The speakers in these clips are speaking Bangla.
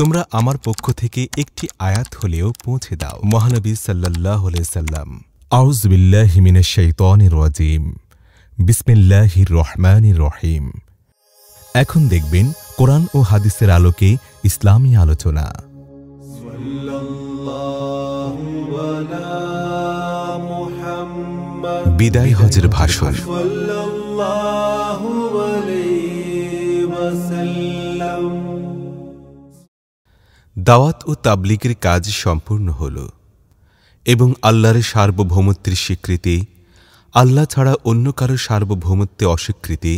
তোমরা আমার পক্ষ থেকে একটি আয়াত হলেও পৌঁছে দাও। মহানবী সাল্লাল্লাহু আলাইহি সাল্লাম আউযু বিল্লাহি মিনাশ শাইতানির রাজিম বিসমিল্লাহির রহমানির রহিম। এখন দেখবেন কোরআন ও হাদিসের আলোকে ইসলামী আলোচনা। বিদায় হজের ভাষণ। দাওয়াত ও তাবলীগের কাজ সম্পূর্ণ হল এবং আল্লাহর সার্বভৌমত্বের স্বীকৃতি, আল্লাহ ছাড়া অন্য কারো সার্বভৌমত্বে অস্বীকৃতি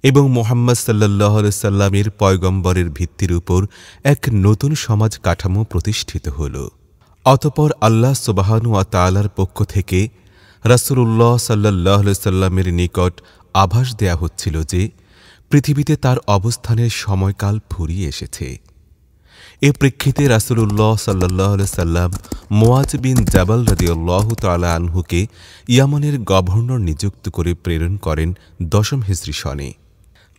এবং মুহাম্মদ সাল্লাল্লাহু আলাইহি সাল্লামের পয়গম্বরের ভিত্তির উপর এক নতুন সমাজ কাঠামো প্রতিষ্ঠিত হল। অতঃপর আল্লাহ সুবহানাহু ওয়া তাআলার পক্ষ থেকে রাসূলুল্লাহ সাল্লাল্লাহু আলাইহি সাল্লামের নিকট আভাস দেয়া হচ্ছিল যে পৃথিবীতে তার অবস্থানের সময়কাল ফুরিয়ে এসেছে। এ প্রেক্ষিতে রাসূলুল্লাহ সাল্লাল্লাহু আলাইহি সাল্লাম মুআয বিন জাবাল রাদিয়াল্লাহু তাআলা আনহুকে ইয়ামানের গভর্নর নিযুক্ত করে প্রেরণ করেন ১০ম হিজরি সনে।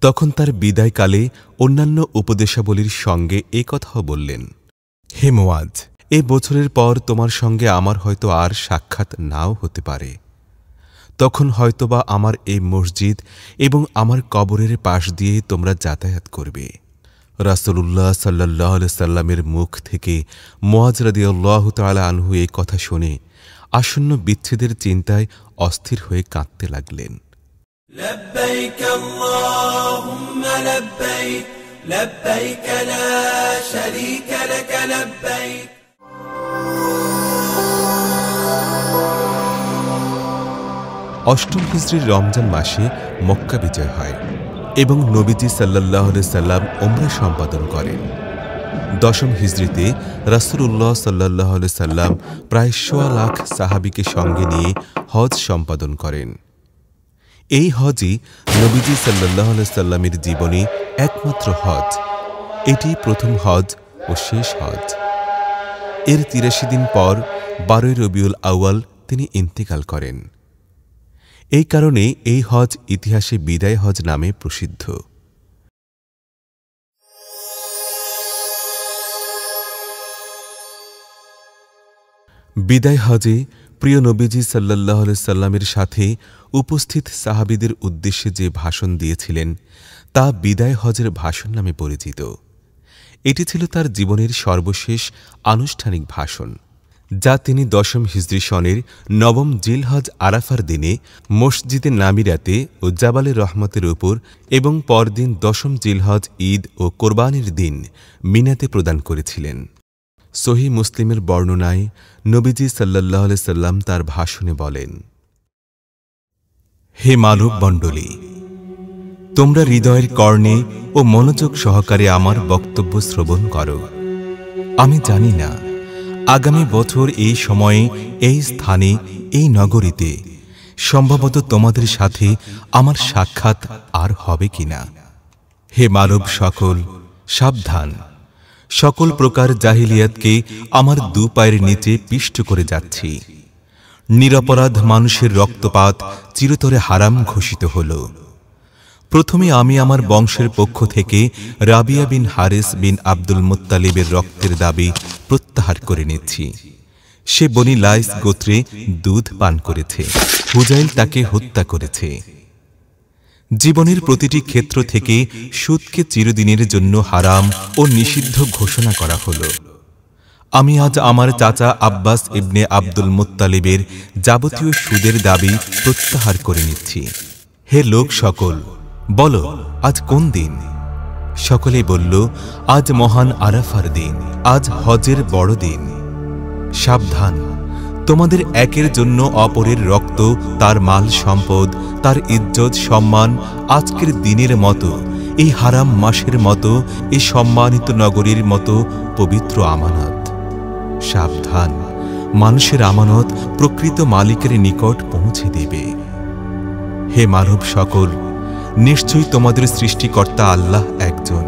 তখন তার বিদায়কালে অন্যান্য উপদেশাবলীর সঙ্গে এ কথাও বললেন, হে মুআয, এ বছরের পর তোমার সঙ্গে আমার হয়তো আর সাক্ষাৎ নাও হতে পারে। তখন হয়তোবা আমার এই মসজিদ এবং আমার কবরের পাশ দিয়ে তোমরা যাতায়াত করবে। রাসূলুল্লাহ সাল্লাল্লাহু আলাইহি সাল্লামের মুখ থেকে মুআয রাদিয়াল্লাহু তাআলা আনহু এই কথা শুনে আসন্ন বিচ্ছেদের চিন্তায় অস্থির হয়ে কাঁদতে লাগলেন। লব্বাইক আল্লাহুম্মা লব্বাইক লব্বাইক লা শারীকা লাক লব্বাইক। অষ্টম হিজরির রমজান মাসে মক্কা বিজয় হয় এবং নবীজি সাল্লাল্লাহু আলাইহি সাল্লাম উমরা সম্পাদন করেন। ১০ম হিজরিতে রাসূলুল্লাহ সাল্লাল্লাহু আলাইহি সাল্লাম প্রায় ১০০ লাখ সাহাবীকে সঙ্গে নিয়ে হজ সম্পাদন করেন। এই হজই নবীজি সাল্লাল্লাহু আলাইহি সাল্লামের জীবনে একমাত্র হজ। এটি প্রথম হজ ও শেষ হজ। এর ৮৩ দিন পর ১২ই রবিউল আউয়াল তিনি ইন্তেকাল করেন। এই কারণে এই হজ ইতিহাসে বিদায় হজ নামে প্রসিদ্ধ। বিদায় হজে প্রিয় নবীজি সাল্লাল্লাহু আলাইহি সাল্লামের সাথে উপস্থিত সাহাবীদের উদ্দেশ্যে যে ভাষণ দিয়েছিলেন তা বিদায় হজের ভাষণ নামে পরিচিত। এটি ছিল তার জীবনের সর্বশেষ আনুষ্ঠানিক ভাষণ, যা তিনি ১০ম হিজরি সনের ৯ম জিলহজ আরাফার দিনে মসজিদে নামিরাতে ও জাবালে রহমতের উপর এবং পরদিন ১০ম জিলহজ ঈদ ও কোরবানির দিন মিনাতে প্রদান করেছিলেন। সহিহ মুসলিমের বর্ণনায় নবীজি সাল্লাল্লাহু আলাইহি সাল্লাম তার ভাষণে বলেন, হে মানব মণ্ডলী, তোমরা হৃদয়ের কর্ণে ও মনোযোগ সহকারে আমার বক্তব্য শ্রবণ করো। আমি জানি না আগামী বছর এই সময়ে, এই স্থানে, এই নগরীতে সম্ভবত তোমাদের সাথে আমার সাক্ষাৎ আর হবে কিনা। হে মানব সকল, সাবধান! সকল প্রকার জাহিলিয়াতকে আমার দু পায়ের নিচে পিষ্ট করে যাচ্ছি। নিরপরাধ মানুষের রক্তপাত চিরতরে হারাম ঘোষিত হল। প্রথমে আমি আমার বংশের পক্ষ থেকে রাবিয়া বিন হারিস বিন আব্দুল মুত্তালিবের রক্তের দাবি প্রত্যাহার করে নিচ্ছি। সে বনি লাইস গোত্রে দুধ পান করেছে, হুজাইল তাকে হত্যা করেছে। জীবনের প্রতিটি ক্ষেত্র থেকে সুদকে চিরদিনের জন্য হারাম ও নিষিদ্ধ ঘোষণা করা হল। আমি আজ আমার চাচা আব্বাস ইবনে আব্দুল মুত্তালিবের যাবতীয় সুদের দাবি প্রত্যাহার করে নিচ্ছি। হে লোক সকল, বলো আজ কোন দিন? সকলে বলল, আজ মহান আরাফার দিন, আজ হজের বড় দিন। সাবধান! তোমাদের একের জন্য অপরের রক্ত, তার মাল সম্পদ, তার ইজ্জত সম্মান আজকের দিনের মতো, এই হারাম মাসের মতো, এই সম্মানিত নগরীর মতো পবিত্র আমানত। সাবধান! মানুষের আমানত প্রকৃত মালিকের নিকট পৌঁছে দেবে। হে মানব সকল, নিশ্চয়ই তোমাদের সৃষ্টিকর্তা আল্লাহ একজন।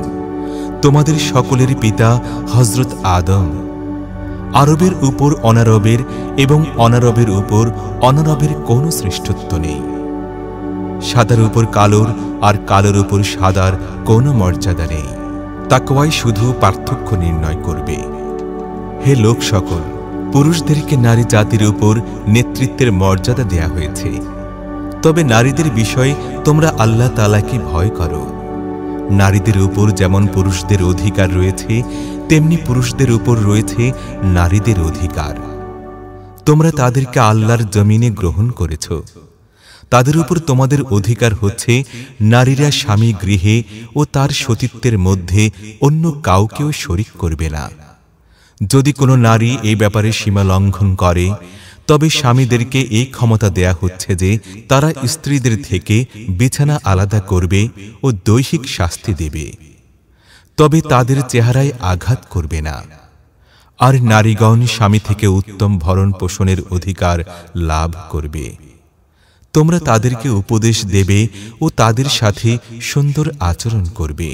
তোমাদের সকলের পিতা হযরত আদম। আরবের উপর অনারবের এবং অনারবের উপর অনারবের কোনো শ্রেষ্ঠত্ব নেই। সাদার উপর কালোর আর কালোর উপর সাদার কোনো মর্যাদা নেই। তাকওয়াই শুধু পার্থক্য নির্ণয় করবে। হে লোক সকল, পুরুষদেরকে নারী জাতির উপর নেতৃত্বের মর্যাদা দেয়া হয়েছে, তবে নারীদের বিষয়ে তোমরা আল্লাহ তাআলাকে ভয় করো। নারীদের উপর যেমন পুরুষদের অধিকার রয়েছে, তেমনি পুরুষদের উপর রয়েছে নারীদের অধিকার। তোমরা তাদেরকে আল্লাহর জমিনে গ্রহণ করেছ। তাদের উপর তোমাদের অধিকার হচ্ছে নারীরা স্বামী গৃহে ও তার সতীত্বের মধ্যে অন্য কাউকেও শরিক করবে না। যদি কোনো নারী এই ব্যাপারে সীমা লঙ্ঘন করে, তবে স্বামীদেরকে এই ক্ষমতা দেয়া হচ্ছে যে তারা স্ত্রীদের থেকে বিছানা আলাদা করবে ও দৈহিক শাস্তি দেবে, তবে তাদের চেহারায় আঘাত করবে না। আর নারীগণ স্বামী থেকে উত্তম ভরণ পোষণের অধিকার লাভ করবে। তোমরা তাদেরকে উপদেশ দেবে ও তাদের সাথে সুন্দর আচরণ করবে।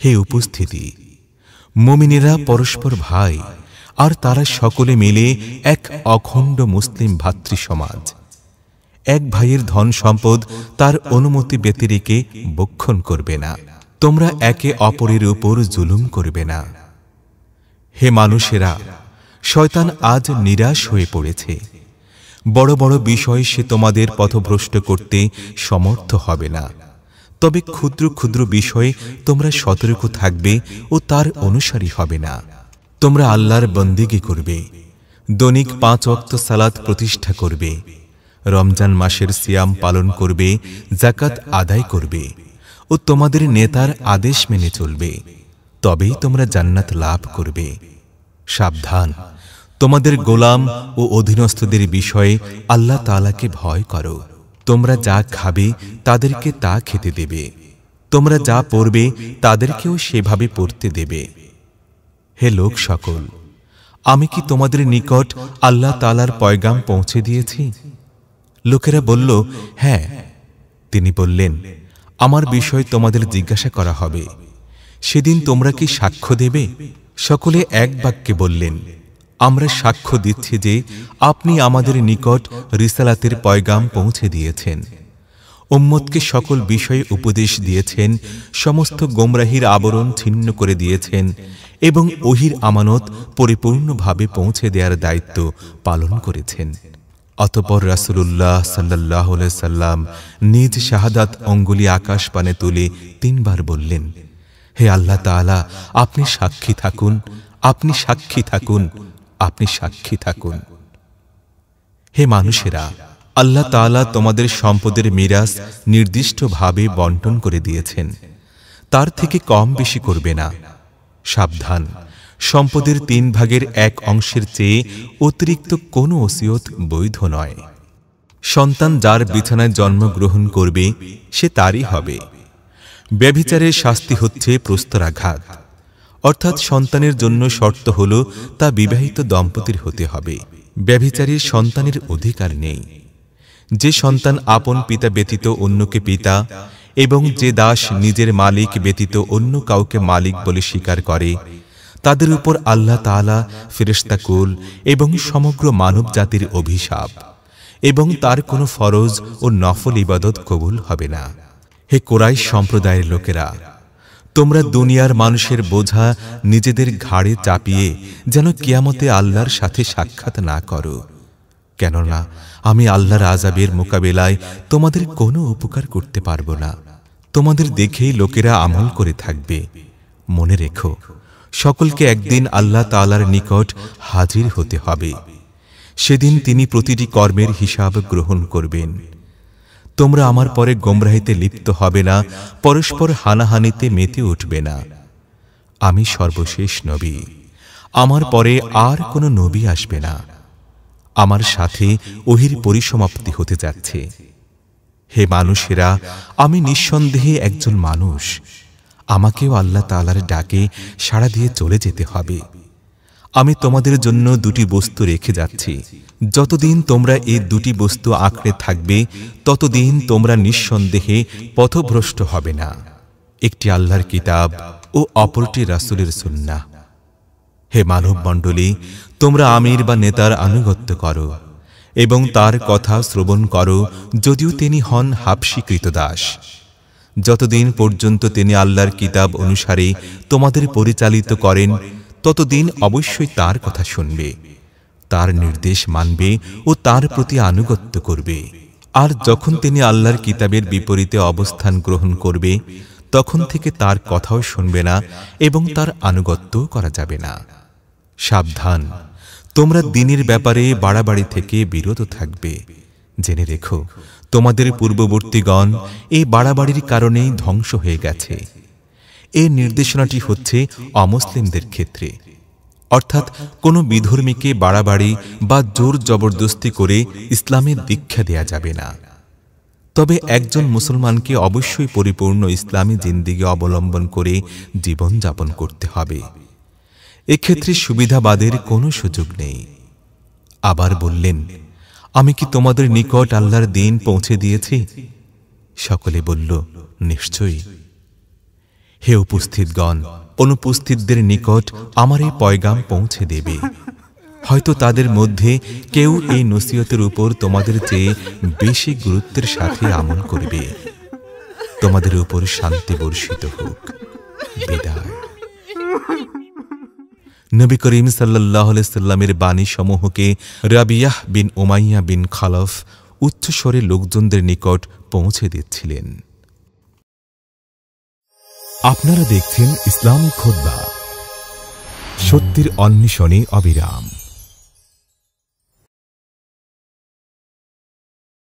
হে উপস্থিতি, মুমিনেরা পরস্পর ভাই, আর তারা সকলে মিলে এক অখণ্ড মুসলিম ভাতৃ সমাজ। এক ভাইয়ের ধন সম্পদ তার অনুমতি ব্যতিরেকে ভক্ষণ করবে না। তোমরা একে অপরের উপর জুলুম করবে না। হে মানুষেরা, শয়তান আজ নিরাশ হয়ে পড়েছে। বড় বড় বিষয় সে তোমাদের পথভ্রষ্ট করতে সমর্থ হবে না, তবে ক্ষুদ্র ক্ষুদ্র বিষয়ে তোমরা সতর্ক থাকবে ও তার অনুসারী হবে না। তোমরা আল্লাহর বন্দেগী করবে, দৈনিক 5 ওয়াক্ত সালাত প্রতিষ্ঠা করবে, রমজান মাসের সিয়াম পালন করবে, যাকাত আদায় করবে ও তোমাদের নেতার আদেশ মেনে চলবে, তবেই তোমরা জান্নাত লাভ করবে। সাবধান, তোমাদের গোলাম ও অধীনস্থদের বিষয়ে আল্লাহ তাআলাকে ভয় করো। তোমরা যা খাবে তাদেরকে তা খেতে দেবে, তোমরা যা পড়বে তাদেরকেও সেভাবে পড়তে দেবে। হে লোক সকল, আমি কি তোমাদের নিকট আল্লাহ তাআলার পয়গাম পৌঁছে দিয়েছি? লোকেরা বলল, হ্যাঁ। তিনি বললেন, আমার বিষয় তোমাদের জিজ্ঞাসা করা হবে, সেদিন তোমরা কি সাক্ষ্য দেবে? সকলে এক বাক্যে বললেন, আমরা সাক্ষ্য দিচ্ছি যে আপনি আমাদের নিকট রিসালাতের পয়গাম পৌঁছে দিয়েছেন, উম্মতকে সকল বিষয়ে উপদেশ দিয়েছেন, সমস্ত গোমরাহির আবরণ ছিন্ন করে দিয়েছেন এবং ওহির আমানত পরিপূর্ণভাবে পৌঁছে দেওয়ার দায়িত্ব পালন করেছেন। অতঃপর রাসূলুল্লাহ সাল্লাল্লাহু আলাইহি সাল্লাম নিজ শাহাদাত অঙ্গুলি আকাশ পানে তুলে 3 বার বললেন, হে আল্লাহ তাআলা, আপনি সাক্ষী থাকুন, আপনি সাক্ষী থাকুন, আপনি সাক্ষী থাকুন। হে মানুষেরা, আল্লাহ তাআলা তোমাদের সম্পদের মিরাস নির্দিষ্টভাবে বন্টন করে দিয়েছেন, তার থেকে কম বেশি করবে না। সাবধান, সম্পদের 3 ভাগের 1 অংশের চেয়ে অতিরিক্ত কোনো ওসিয়ত বৈধ নয়। সন্তান যার বিছানায় জন্মগ্রহণ করবে সে তারই হবে। ব্যভিচারের শাস্তি হচ্ছে প্রস্তরাঘাত, অর্থাৎ সন্তানের জন্য শর্ত হল তা বিবাহিত দম্পতির হতে হবে। ব্যভিচারীর সন্তানের অধিকার নেই। যে সন্তান আপন পিতা ব্যতীত অন্যকে পিতা এবং যে দাস নিজের মালিক ব্যতীত অন্য কাউকে মালিক বলে স্বীকার করে, তাদের উপর আল্লাহ তাআলা, ফেরেশতাকুল এবং সমগ্র মানব জাতির অভিশাপ, এবং তার কোনো ফরজ ও নফল ইবাদত কবুল হবে না। হে কুরাইশ সম্প্রদায়ের লোকেরা, তোমরা দুনিয়ার মানুষের বোঝা নিজেদের ঘাড়ে চাপিয়ে যেন কিয়ামতে আল্লাহর সাথে সাক্ষাৎ না করো, কেননা আমি আল্লাহর আযাবের মোকাবেলায় তোমাদের কোনো উপকার করতে পারবো না। তোমাদের দেখেই লোকেরা আমল করে থাকবে। মনে রেখো, সকলকে একদিন আল্লাহ তাআলার নিকট হাজির হতে হবে। সেদিন তিনি প্রতিটি কর্মের হিসাব গ্রহণ করবেন। তোমরা আমার পরে গোমরাহিতে লিপ্ত হবে না, পরস্পর হানাহানিতে মেতে উঠবে না। আমি সর্বশেষ নবী, আমার পরে আর কোনো নবী আসবে না। আমার সাথে ওহির পরিসমাপ্তি হতে যাচ্ছে। হে মানুষেরা, আমি নিঃসন্দেহে একজন মানুষ, আমাকেও আল্লাহ তাআলার ডাকে সাড়া দিয়ে চলে যেতে হবে। আমি তোমাদের জন্য 2টি বস্তু রেখে যাচ্ছি। যতদিন তোমরা এই 2টি বস্তু আঁকড়ে থাকবে, ততদিন তোমরা নিঃসন্দেহে পথভ্রষ্ট হবে না। একটি আল্লাহর কিতাব ও অপরটি রাসূলের সুন্নাহ। হে মানব মণ্ডলী, তোমরা আমির বা নেতার আনুগত্য করো এবং তার কথা শ্রবণ করো, যদিও তিনি হন হাবশী কৃতদাস। যতদিন পর্যন্ত তিনি আল্লাহর কিতাব অনুসারে তোমাদের পরিচালিত করেন ততদিন অবশ্যই তার কথা শুনবে, তার নির্দেশ মানবে ও তার প্রতি আনুগত্য করবে। আর যখন তিনি আল্লাহর কিতাবের বিপরীতে অবস্থান গ্রহণ করবে তখন থেকে তার কথাও শুনবে না এবং তার আনুগত্যও করা যাবে না। সাবধান, তোমরা দ্বীনের ব্যাপারে বাড়াবাড়ি থেকে বিরত থাকবে। জেনে রেখো, তোমাদের পূর্ববর্তীগণ এই বাড়াবাড়ির কারণেই ধ্বংস হয়ে গেছে। এই নির্দেশনাটি হচ্ছে অমুসলিমদের ক্ষেত্রে, অর্থাৎ কোনো বিধর্মীকে বাড়াবাড়ি বা জোর জবরদস্তি করে ইসলামের দীক্ষা দেয়া যাবে না। তবে একজন মুসলমানকে অবশ্যই পরিপূর্ণ ইসলামী জিন্দেগি অবলম্বন করে জীবন যাপন করতে হবে। এক্ষেত্রে সুবিধাবাদের কোনো সুযোগ নেই। আবার বললেন, আমি কি তোমাদের নিকট আল্লাহর দ্বীন পৌঁছে দিয়েছি? সকলে বলল, নিশ্চয়ই। হে উপস্থিতগণ, অনুপস্থিতদের নিকট আমার এই পয়গাম পৌঁছে দেবে। হয়তো তাদের মধ্যে কেউ এই নসিহতের উপর তোমাদের চেয়ে বেশি গুরুত্বের সাথে আমল করবে। তোমাদের উপর শান্তি বর্ষিত হোক। বিদায়। নবী করিম সাল্লাল্লাহু আলাইহি সাল্লামের বাণী সমূহকে রাবিয়াহ বিন উমাইয়া বিন খালফ উচ্চস্বরে লোকজনদের নিকট পৌঁছে দিচ্ছিলেন। আপনারা দেখছেন ইসলামিক খুতবা, সত্যের অন্বেষণে অবিরাম।